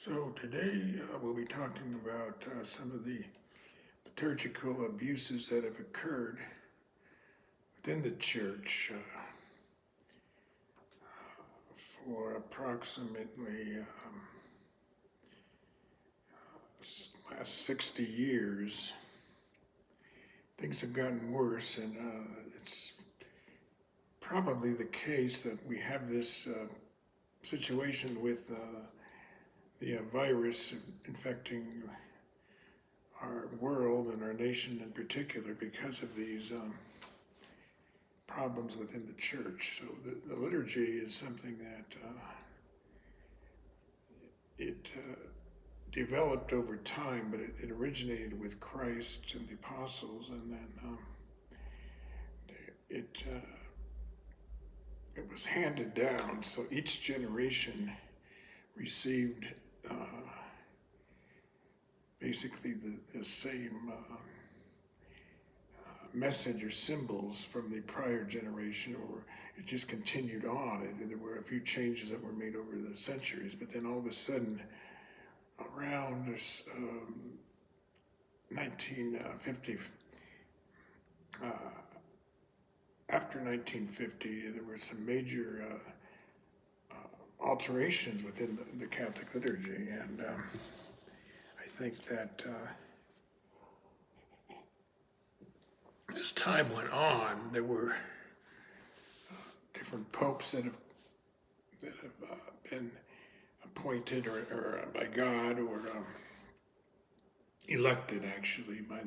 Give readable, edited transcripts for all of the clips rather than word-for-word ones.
So today we'll be talking about some of the liturgical abuses that have occurred within the church for approximately last 60 years. Things have gotten worse, and it's probably the case that we have this situation with the virus infecting our world and our nation in particular because of these problems within the church. So the liturgy is something that it developed over time, but it originated with Christ and the apostles, and then it was handed down. So each generation received basically the same message or symbols from the prior generation, or it just continued on. There were a few changes that were made over the centuries, but then all of a sudden, around 1950, after 1950, there were some major alterations within the Catholic liturgy, and I think that as time went on, there were different popes that have been appointed or by God or elected actually by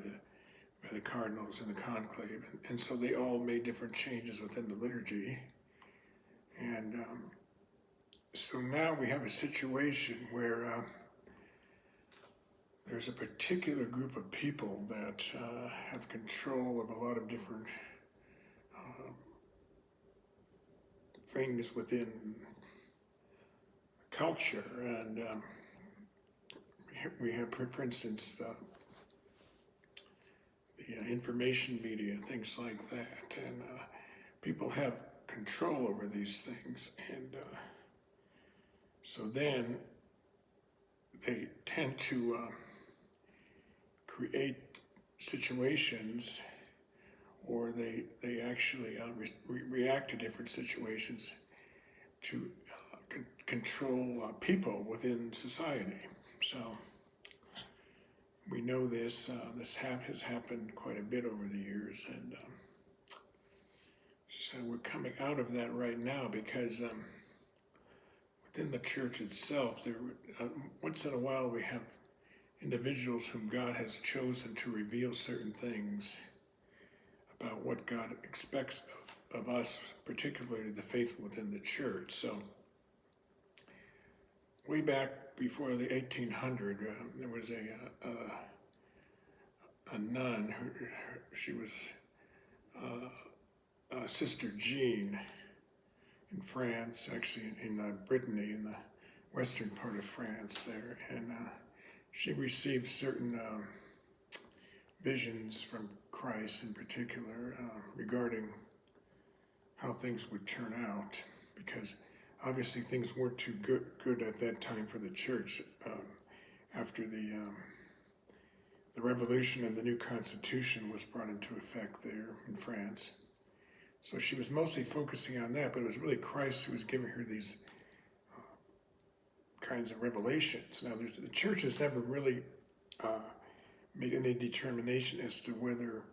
the cardinals in the conclave, and so they all made different changes within the liturgy, and so now we have a situation where there's a particular group of people that have control of a lot of different things within culture, and we have, for instance, the information media, things like that, and people have control over these things, and so then they tend to create situations, or they actually react to different situations to control people within society. So we know this has happened quite a bit over the years, and so we're coming out of that right now because within the church itself, once in a while we have individuals whom God has chosen to reveal certain things about what God expects of us, particularly the faithful within the church. So way back before the 1800, there was a nun, she was Sister Jean in France, actually in Brittany, in the western part of France there, and she received certain visions from Christ in particular regarding how things would turn out, because obviously things weren't too good at that time for the church after the revolution and the new constitution was brought into effect there in France. So she was mostly focusing on that, but it was really Christ who was giving her these kinds of revelations. Now, the church has never really made any determination as to whether,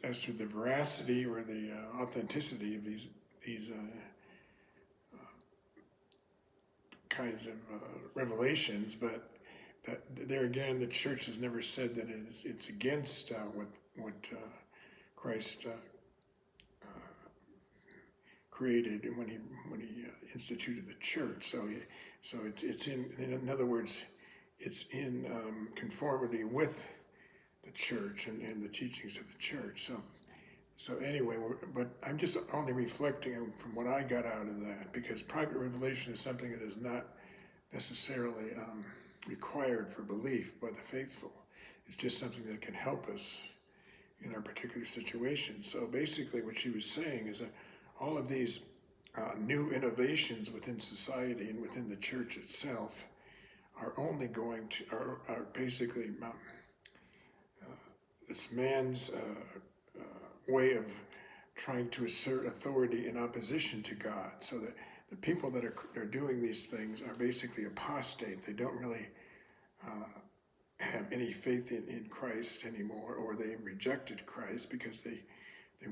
as to the veracity or the authenticity of these kinds of revelations, but there again, the church has never said that it's against what Christ created when he instituted the church. So it's in other words, it's in conformity with the church and the teachings of the church. So anyway, but I'm just only reflecting from what I got out of that, because private revelation is something that is not necessarily required for belief by the faithful. It's just something that can help us in our particular situation. So basically what she was saying is that all of these new innovations within society and within the church itself are only going to, are basically this man's way of trying to assert authority in opposition to God. So that the people that are doing these things are basically apostate. They don't really have any faith in Christ anymore, or they rejected Christ because they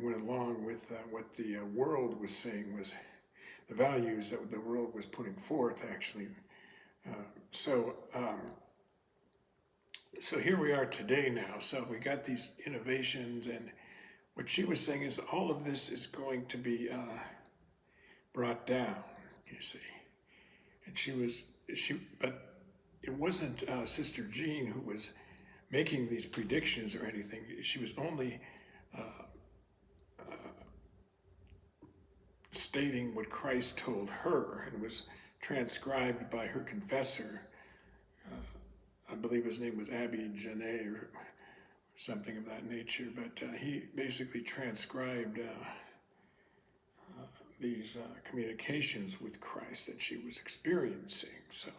went along with what the world was saying was the values that the world was putting forth, actually. So here we are today now. So we got these innovations, and what she was saying is all of this is going to be brought down, you see. And but it wasn't Sister Jean who was making these predictions or anything. She was only stating what Christ told her, and was transcribed by her confessor. I believe his name was Abby Janet or something of that nature, but he basically transcribed these communications with Christ that she was experiencing. So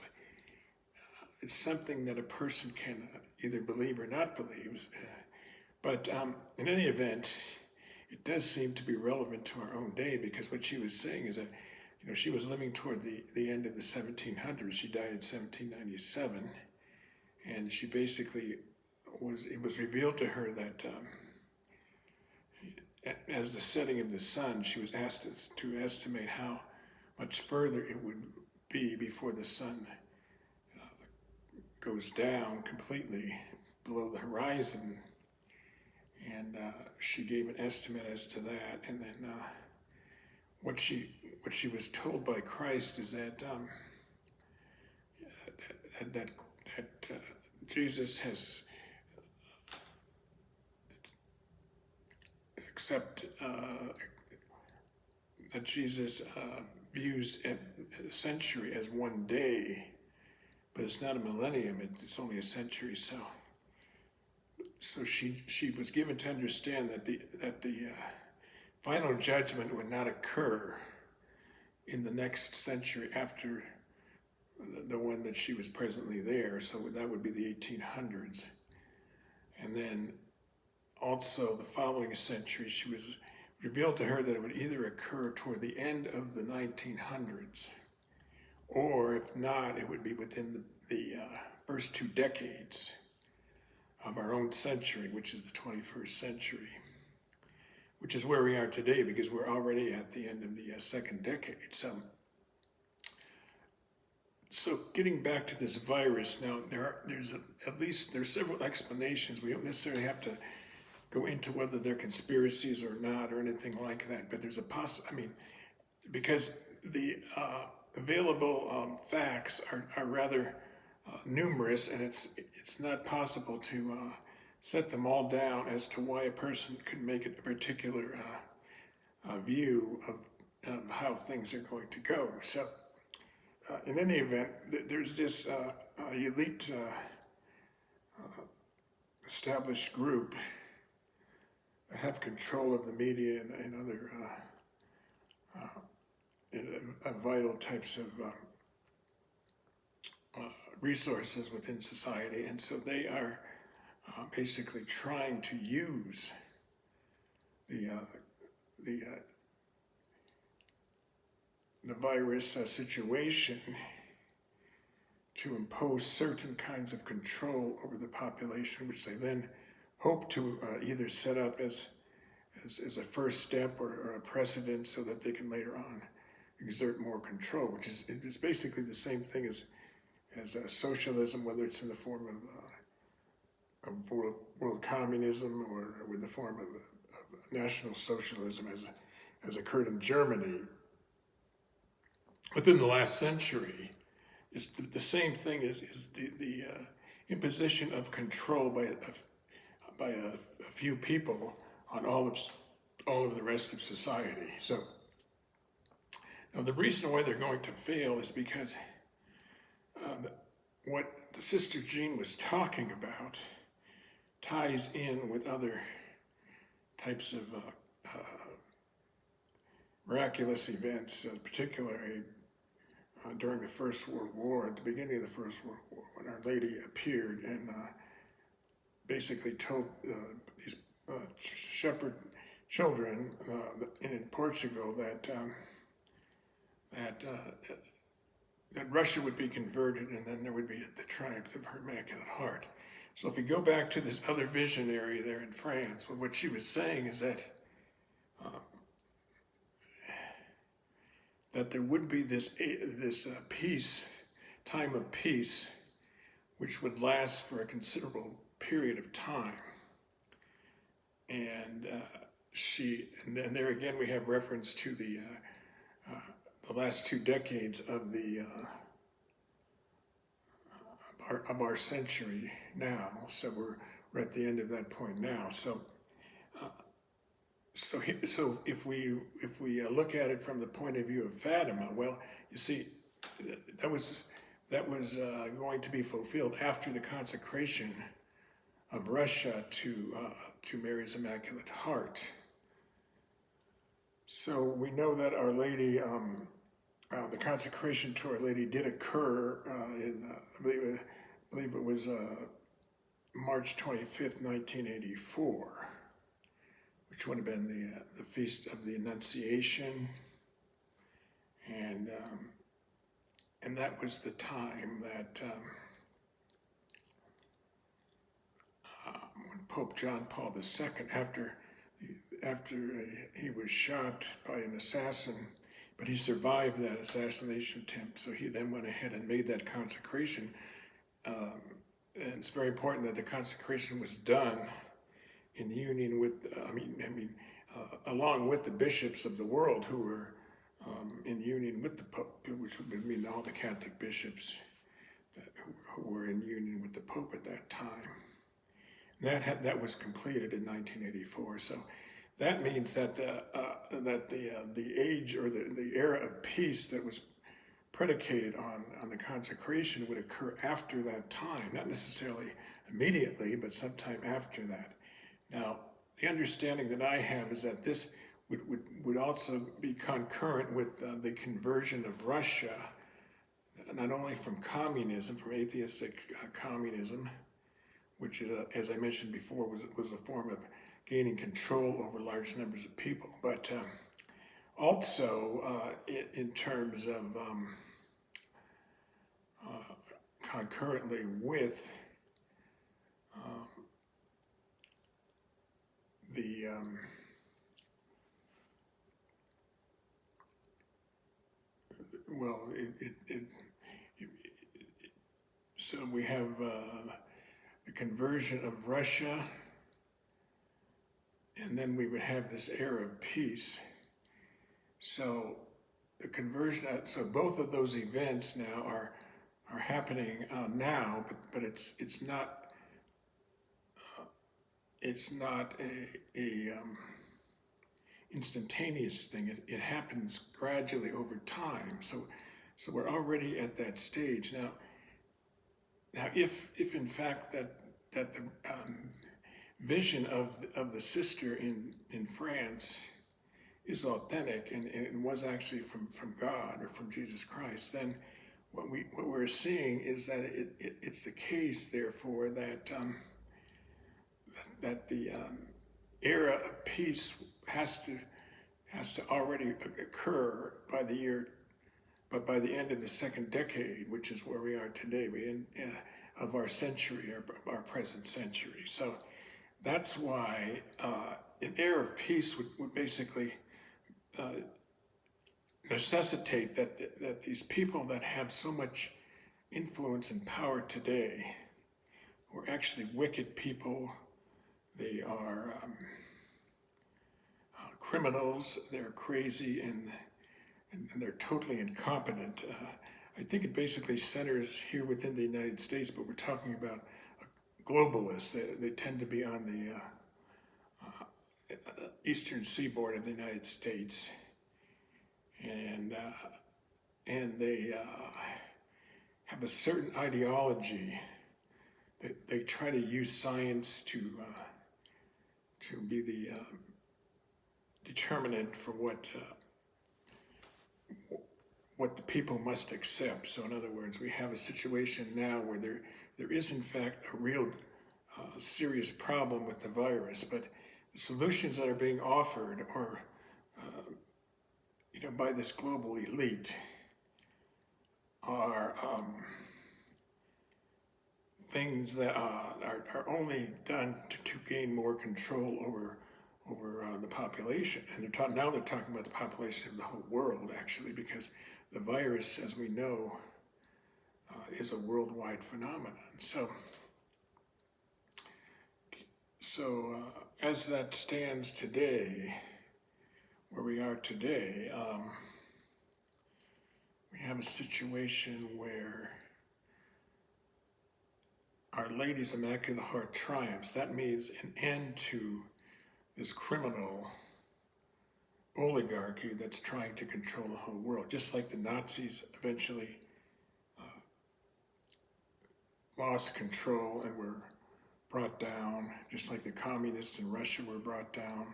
it's something that a person can either believe or not believe. But in any event, it does seem to be relevant to our own day, because what she was saying is that, she was living toward the end of the 1700s. She died in 1797, and she basically it was revealed to her that as the setting of the sun, she was asked to estimate how much further it would be before the sun goes down completely below the horizon. And she gave an estimate as to that. And then what she was told by Christ is that Jesus has that Jesus views a century as one day, but it's not a millennium. It's only a century. So she was given to understand that the final judgment would not occur in the next century after the one that she was presently there. So that would be the 1800s. And then also the following century, she was revealed to her that it would either occur toward the end of the 1900s, or if not, it would be within the first 2 decades of our own century, which is the 21st century, which is where we are today, because we're already at the end of the second decade. So getting back to this virus, now there's several explanations. We don't necessarily have to go into whether they're conspiracies or not or anything like that, but there's because the available facts are rather numerous, and it's not possible to set them all down as to why a person could make a particular view of how things are going to go. So in any event, there's this elite established group that have control of the media and other vital types of resources within society, and so they are basically trying to use the virus situation to impose certain kinds of control over the population, which they then hope to either set up as a first step or a precedent, so that they can later on exert more control, which is basically the same thing as socialism, whether it's in the form of world communism or with the form of national socialism as occurred in Germany within the last century. It's the same thing as the imposition of control by a few people on all of the rest of society. So now the reason why they're going to fail is because what the Sister Jean was talking about ties in with other types of miraculous events, particularly during the First World War, at the beginning of the First World War, when Our Lady appeared and basically told these shepherd children in Portugal that Russia would be converted, and then there would be the triumph of her Immaculate Heart. So if we go back to this other visionary there in France, well, what she was saying is that there would be this peace, time of peace, which would last for a considerable period of time. And then there again we have reference to the last 2 decades of our century now. So we're at the end of that point now. So if we look at it from the point of view of Fatima, well, you see, that was going to be fulfilled after the consecration of Russia to Mary's Immaculate Heart. So we know that Our Lady, the consecration to Our Lady did occur in, I believe it was March 25th, 1984, which would have been the Feast of the Annunciation, and that was the time that when Pope John Paul II, after he was shot by an assassin, but he survived that assassination attempt, so he then went ahead and made that consecration. And it's very important that the consecration was done in union with, along with the bishops of the world who were in union with the Pope, which would mean all the Catholic bishops who were in union with the Pope at that time. That was completed in 1984. So that means that the age or the era of peace that was predicated on the consecration would occur after that time, not necessarily immediately, but sometime after that. Now, the understanding that I have is that this would also be concurrent with the conversion of Russia, not only from communism, from atheistic communism, which is, as I mentioned before, was a form of gaining control over large numbers of people, but also in terms of concurrently with so we have the conversion of Russia, and then we would have this era of peace. So the conversion, so both of those events now are happening now, but it's not a instantaneous thing. It happens gradually over time. So we're already at that stage now. Now, if in fact that the vision of the sister in France is authentic and it was actually from God or from Jesus Christ, then what we're seeing is that it's the case, therefore, that the era of peace has to already occur by the end of the second decade, which is where we are today, of our century, our present century. So that's why an era of peace would basically necessitate that these people that have so much influence and power today, who are actually wicked people, they are criminals, they're crazy, and they're totally incompetent. I think it basically centers here within the United States, but we're talking about globalists. They tend to be on the eastern seaboard of the United States, and they have a certain ideology that they try to use science to be the determinant for what what the people must accept. So in other words, we have a situation now where there is in fact a real serious problem with the virus, but the solutions that are being offered are, by this global elite are things that are only done to gain more control over the population. And now they're talking about the population of the whole world, actually, because the virus, as we know, is a worldwide phenomenon. So as that stands today, where we are today, we have a situation where Our Lady's Immaculate Heart triumphs. That means an end to this criminal oligarchy that's trying to control the whole world, just like the Nazis eventually lost control and were brought down, just like the communists in Russia were brought down.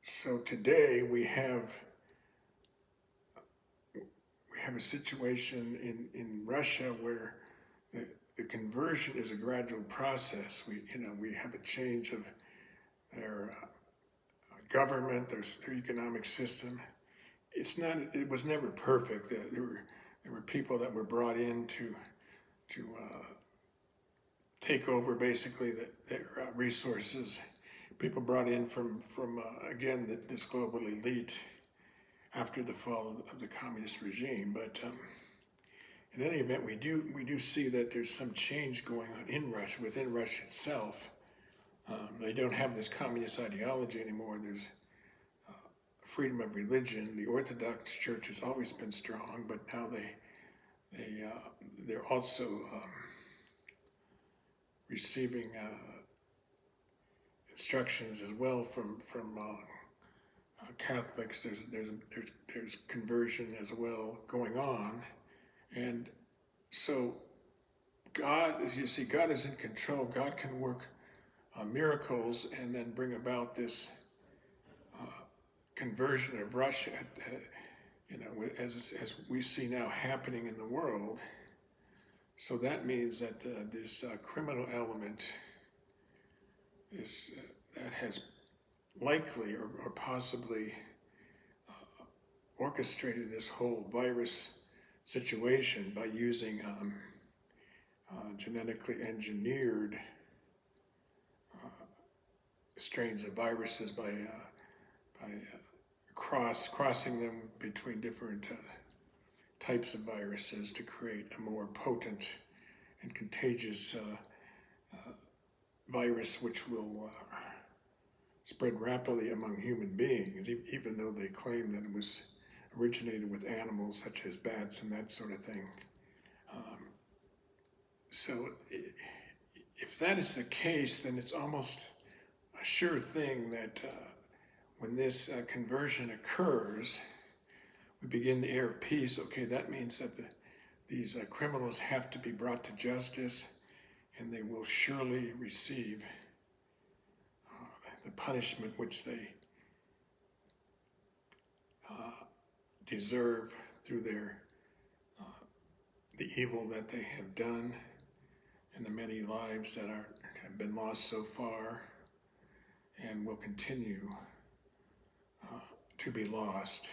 So today we have a situation in Russia where the conversion is a gradual process. We have a change of their government, their economic system. It was never perfect. There were people that were brought in to take over basically their resources. People brought in from again, this global elite after the fall of the communist regime. But in any event, we do see that there's some change going on in Russia, within Russia itself. They don't have this communist ideology anymore. There's freedom of religion. The Orthodox Church has always been strong, but now they're also receiving instructions as well from Catholics. There's conversion as well going on, and so God, as you see, God is in control. God can work miracles and then bring about this conversion of Russia, as we see now happening in the world. So that means that this criminal element that has likely or possibly orchestrated this whole virus situation by using genetically engineered strains of viruses by crossing them between different types of viruses to create a more potent and contagious virus, which will spread rapidly among human beings, even though they claim that it was originated with animals such as bats and that sort of thing. So if that is the case, then it's almost a sure thing that when this conversion occurs, we begin the era of peace. Okay, that means that these criminals have to be brought to justice, and they will surely receive the punishment which they deserve through the evil that they have done and the many lives that have been lost so far and will continue to be lost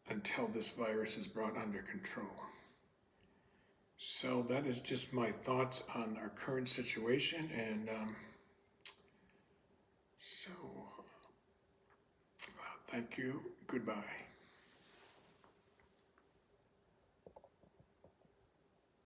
until this virus is brought under control. So that is just my thoughts on our current situation, and so thank you. Goodbye.